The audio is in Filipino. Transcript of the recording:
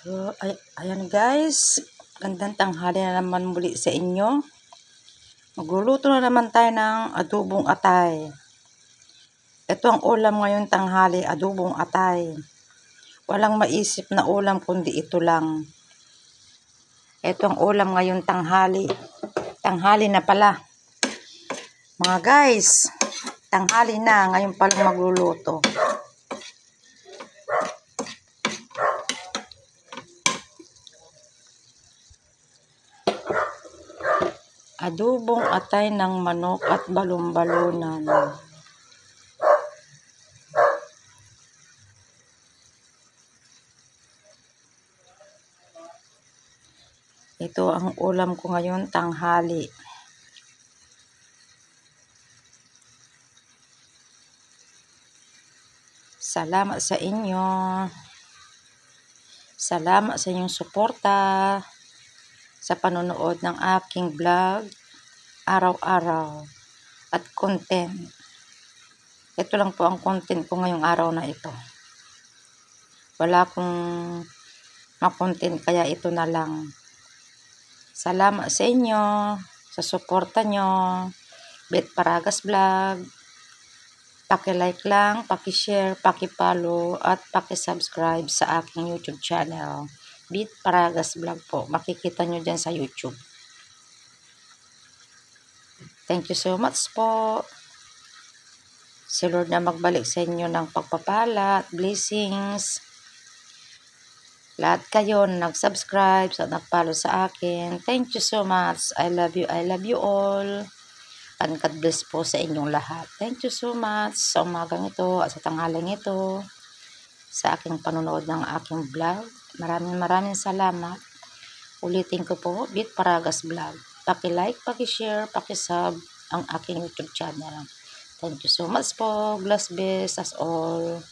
So, ayan guys, gandang tanghali na naman muli sa inyo. Magluluto na naman tayo ng adobong atay. Ito ang ulam ngayon tanghali, adobong atay. Walang maisip na ulam kundi ito lang. Ito ang ulam ngayon tanghali. Tanghali na pala. Mga guys, tanghali na, ngayon palang magluluto. Adobong atay ng manok at balon-balunan. Ito ang ulam ko ngayon tanghali. Salamat sa inyo. Salamat sa inyong suporta sa panonood ng aking vlog araw-araw at content. Ito lang po ang content ko ngayong araw na ito. Wala akong ma-content kaya ito na lang. Salamat sa inyo sa suporta nyo. Bet Paragas Vlog. Paki-like lang, paki-share, paki-follow at paki-subscribe sa aking YouTube channel. Bet Paragas Vlog po. Makikita nyo dyan sa YouTube. Thank you so much po. Si Lord na magbalik sa inyo ng pagpapala at blessings. Lahat kayo na nag-subscribe at nag-follow sa akin. Thank you so much. I love you all. And God bless po sa inyong lahat. Thank you so much sa umagang ito at sa tanghaling ito sa aking panonood ng aking vlog. Maraming salamat. Ulitin ko po, Bet Paragas Vlog. Paki-like, paki-share, paki-sub ang aking YouTube channel. Thank you so much po. Bless us all.